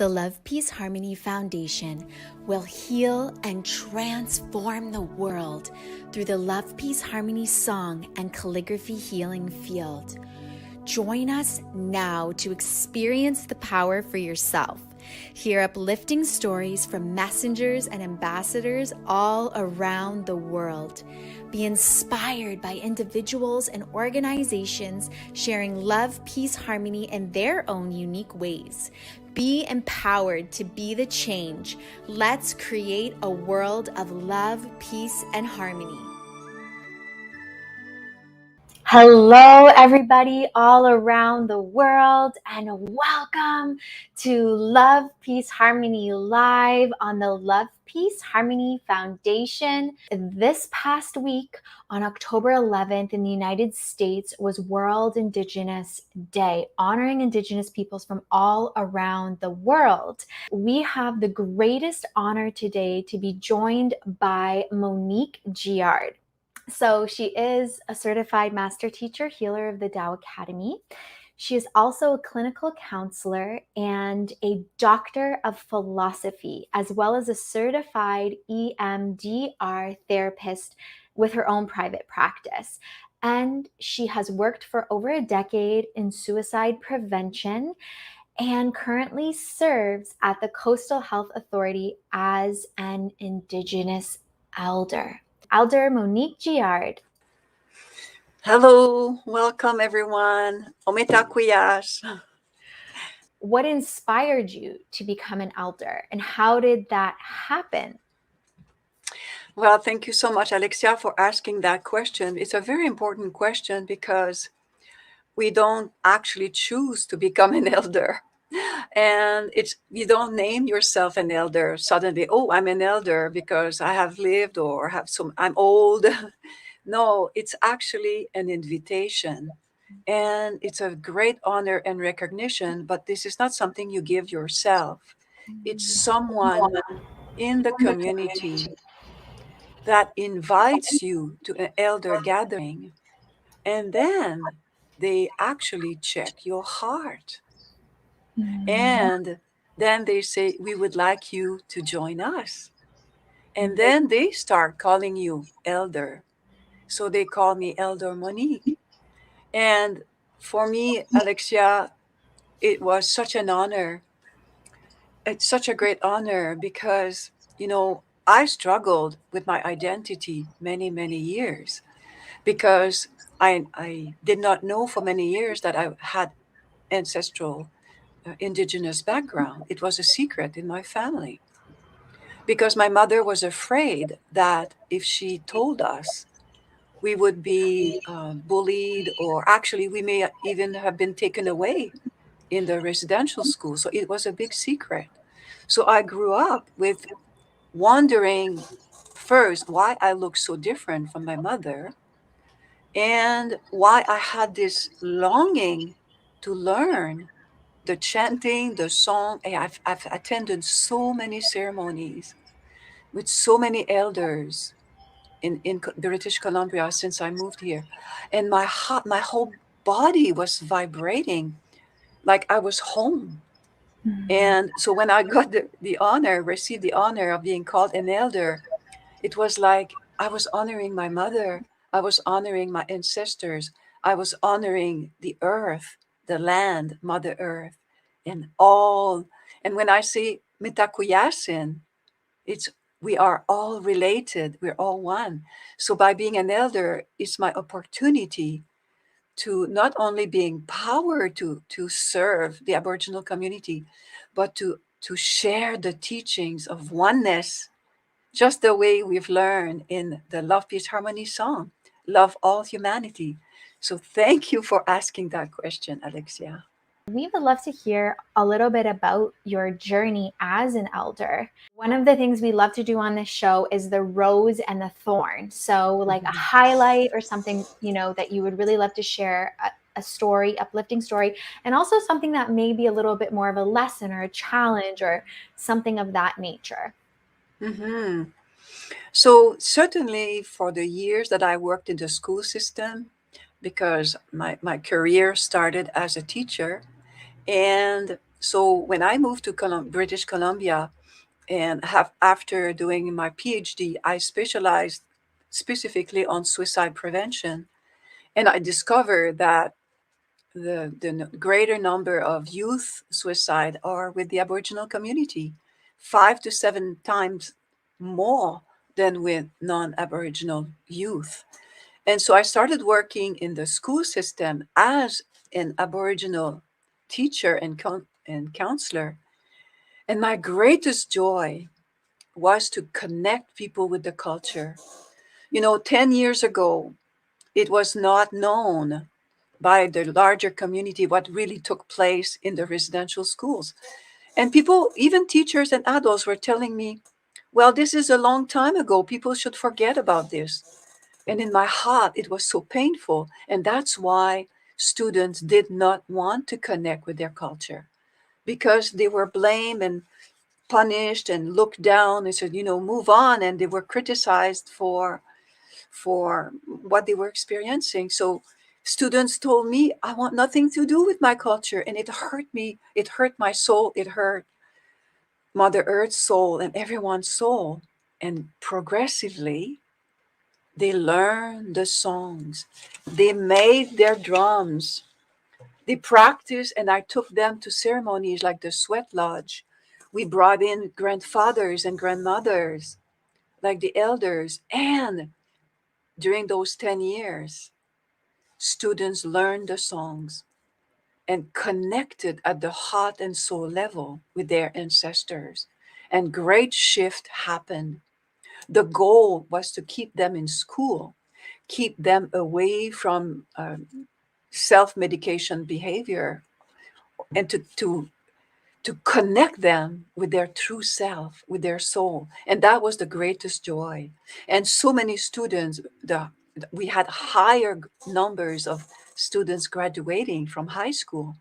The Love, Peace, Harmony Foundation will heal and transform the world through the Love, Peace, Harmony song and calligraphy healing field. Join us now to experience the power for yourself. Hear uplifting stories from messengers and ambassadors all around the world. Be inspired by individuals and organizations sharing love, peace, harmony in their own unique ways. Be empowered to be the change. Let's create a world of love, peace, and harmony. Hello, everybody all around the world, and welcome to Love, Peace, Harmony Live on the Love, Peace, Harmony Foundation. This past week on October 11th in the United States was World Indigenous Day, honoring Indigenous peoples from all around the world. We have the greatest honor today to be joined by Monique Giard. So she is a certified master teacher, healer of the Tao Academy. She is also a clinical counselor and a doctor of philosophy, as well as a certified EMDR therapist with her own private practice. And she has worked for over a decade in suicide prevention and currently serves at the Coastal Health Authority as an Indigenous elder. Elder Monique Giard. Hello, welcome everyone. Ometakuyas. What inspired you to become an elder, and how did that happen? Well, thank you so much, Alexia, for asking that question. It's a very important question because we don't actually choose to become an elder. And you don't name yourself an elder suddenly. Oh, I'm an elder because I have lived or I'm old. No, it's actually an invitation. And it's a great honor and recognition, but this is not something you give yourself. It's someone in the community that invites you to an elder gathering, and then they actually check your heart. And then they say, we would like you to join us. And then they start calling you elder. So they call me Elder Monique. And for me, Alexia, it was such an honor. It's such a great honor because, I struggled with my identity many, many years because I did not know for many years that I had ancestral indigenous background. It was a secret in my family because my mother was afraid that if she told us, we would be bullied, or actually, we may even have been taken away in the residential school. So it was a big secret. So I grew up with wondering first why I looked so different from my mother and why I had this longing to learn the chanting, the song. I've attended so many ceremonies with so many elders in British Columbia since I moved here. And my whole body was vibrating like I was home. And so when I got received the honor of being called an elder, it was like I was honoring my mother. I was honoring my ancestors. I was honoring the earth, the land, Mother Earth, and all. And when I say mitakuyasin, it's we are all related. We're all one. So by being an elder, it's my opportunity to not only be empowered to serve the Aboriginal community, but to share the teachings of oneness, just the way we've learned in the Love, Peace, Harmony song, love all humanity. So thank you for asking that question, Alexia. We would love to hear a little bit about your journey as an elder. One of the things we love to do on this show is the rose and the thorn. So like a highlight or something, that you would really love to share, a story, uplifting story, and also something that may be a little bit more of a lesson or a challenge or something of that nature. Mm-hmm. So certainly for the years that I worked in the school system, because my career started as a teacher, and So when I moved to British Columbia, and after doing my PhD, I specialized specifically on suicide prevention. And I discovered that the greater number of youth suicide are with the Aboriginal community, 5 to 7 times more than with non-Aboriginal youth. And so I started working in the school system as an Aboriginal teacher and counselor. And my greatest joy was to connect people with the culture. 10 years ago, it was not known by the larger community what really took place in the residential schools. And people, even teachers and adults, were telling me, well, this is a long time ago. People should forget about this. And in my heart, it was so painful. And that's why students did not want to connect with their culture, because they were blamed and punished and looked down and said, move on. And they were criticized for what they were experiencing. So students told me, I want nothing to do with my culture. And it hurt me. It hurt my soul. It hurt Mother Earth's soul and everyone's soul. And progressively, they learned the songs. They made their drums. They practiced, and I took them to ceremonies like the Sweat Lodge. We brought in grandfathers and grandmothers, like the elders. And during those 10 years, students learned the songs and connected at the heart and soul level with their ancestors. And great shift happened. The goal was to keep them in school, keep them away from self-medication behavior, and to connect them with their true self, with their soul. And that was the greatest joy. And so many students, we had higher numbers of students graduating from high school.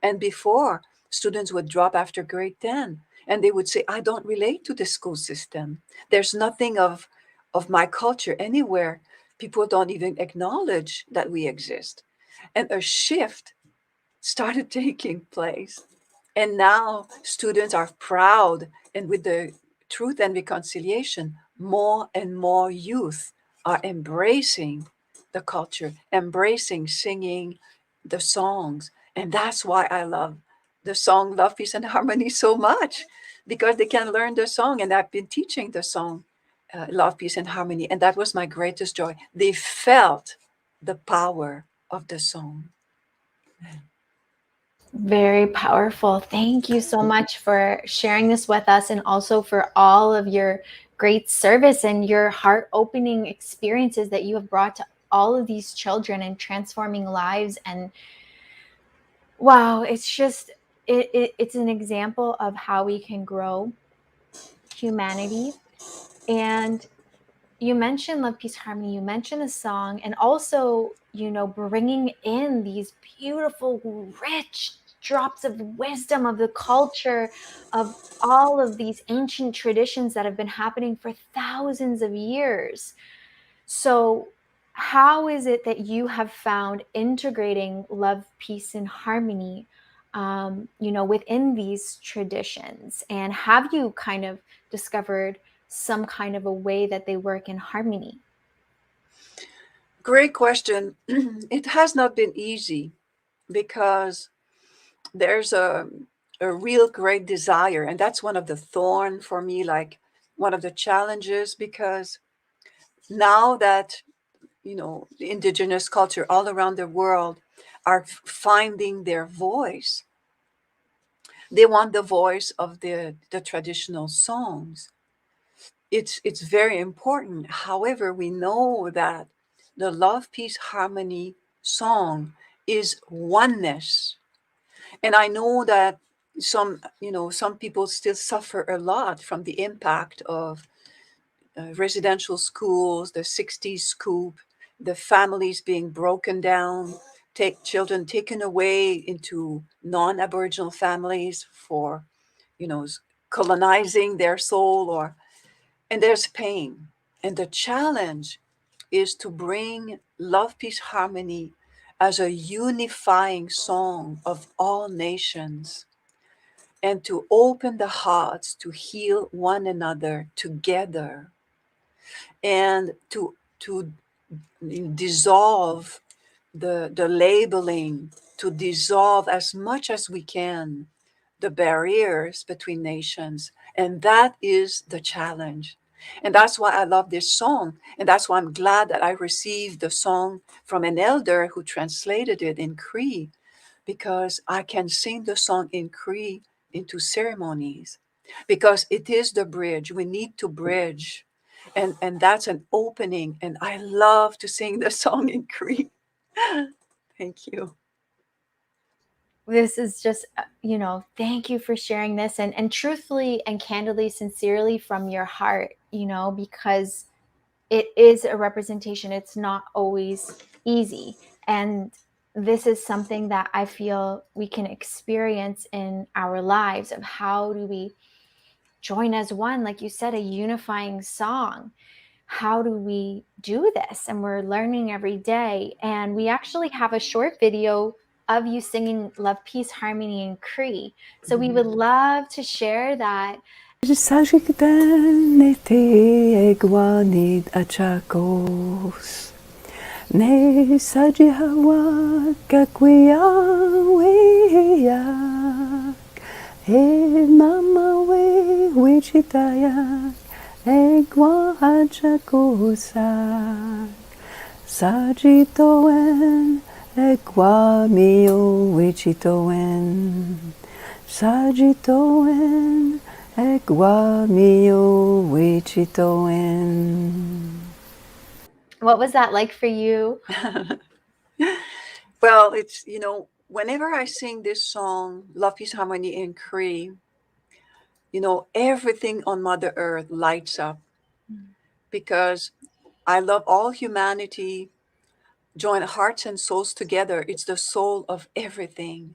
And before, students would drop after grade 10 and they would say, I don't relate to the school system. There's nothing of my culture anywhere. People don't even acknowledge that we exist. And a shift started taking place. And now students are proud, and with the Truth and Reconciliation, more and more youth are embracing the culture, embracing singing the songs. And that's why I love the song Love, Peace, and Harmony so much, because they can learn the song. And I've been teaching the song Love, Peace, and Harmony. And that was my greatest joy. They felt the power of the song. Very powerful. Thank you so much for sharing this with us, and also for all of your great service and your heart opening experiences that you have brought to all of these children and transforming lives. And wow, it's just, it's an example of how we can grow humanity. And you mentioned Love, Peace, Harmony, you mentioned the song, and also, bringing in these beautiful, rich drops of wisdom of the culture, of all of these ancient traditions that have been happening for thousands of years. So, how is it that you have found integrating love, peace, and harmony, within these traditions? And have you kind of discovered some kind of a way that they work in harmony? Great question. It has not been easy because there's a real great desire. And that's one of the thorn for me, like one of the challenges, because now that, the indigenous culture all around the world are finding their voice, they want the voice of the traditional songs. It's very important. However, we know that the love, peace, harmony song is oneness. And I know that some people still suffer a lot from the impact of residential schools, the 60s scoop, the families being broken down, take children taken away into non-Aboriginal families for, you know, colonizing their soul, and there's pain. And the challenge is to bring love, peace, harmony as a unifying song of all nations. and to open the hearts to heal one another together, and to dissolve the labeling, to dissolve as much as we can the barriers between nations. And that is the challenge. And that's why I love this song. And that's why I'm glad that I received the song from an elder who translated it in Cree, because I can sing the song in Cree into ceremonies, because it is the bridge. We need to bridge. And that's an opening. And I love to sing the song in Cree. Thank you. This is just, thank you for sharing this, and truthfully and candidly, sincerely from your heart, because it is a representation. It's not always easy. And this is something that I feel we can experience in our lives, of how do we join as one, like you said, a unifying song. How do we do this? And we're learning every day. And we actually have a short video of you singing Love, Peace, Harmony in Cree. So we would love to share that. Ne sajihawa kakuya he mama we wichitaya egwa hachakusa sajitoen egwa mio wichitoen sajitoen egwa mio wichitoen. What was that like for you? Well, it's, whenever I sing this song, Love, Peace, Harmony in Cree, everything on Mother Earth lights up, because I love all humanity. Join hearts and souls together. It's the soul of everything: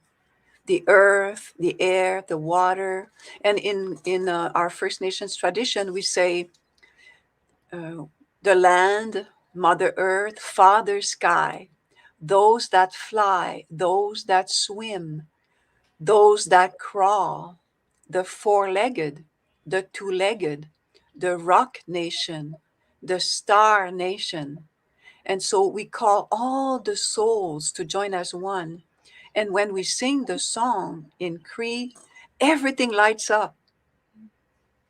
the earth, the air, the water. And in our First Nations tradition, we say the land, Mother Earth, Father Sky, those that fly, those that swim, those that crawl, the four-legged, the two-legged, the rock nation, the star nation. And so we call all the souls to join as one. And when we sing the song in Cree, everything lights up.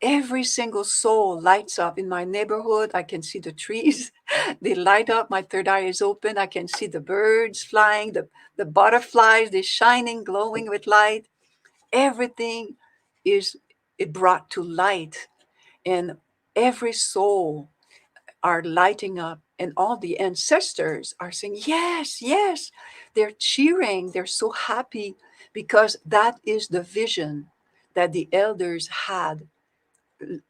Every single soul lights up. In my neighborhood, I can see the trees. They light up. My third eye is open. I can see the birds flying, the butterflies, they're shining, glowing with light. Everything is it brought to light. And every soul are lighting up, and all the ancestors are saying, yes, yes. They're cheering. They're so happy, because that is the vision that the elders had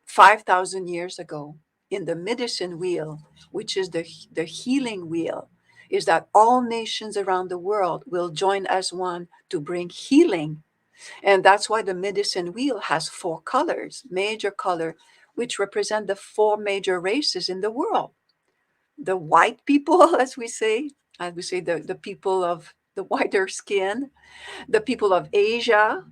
5,000 years ago in the medicine wheel, which is the healing wheel, is that all nations around the world will join as one to bring healing. And that's why the medicine wheel has four colors, major color, which represent the four major races in the world. The white people, as we say, the people of the whiter skin, the people of Asia,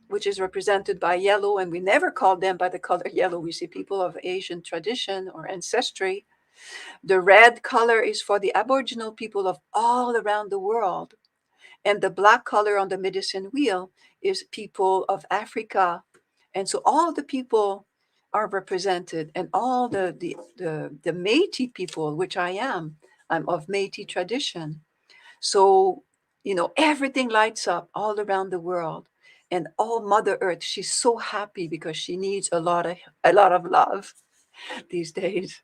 which is represented by yellow, and we never call them by the color yellow. We say people of Asian tradition or ancestry. The red color is for the Aboriginal people of all around the world. And the black color on the medicine wheel is people of Africa. And so all the people are represented, and all the Métis people, which I am. I'm of Métis tradition. So, everything lights up all around the world. And all Mother Earth, she's so happy, because she needs a lot of love these days.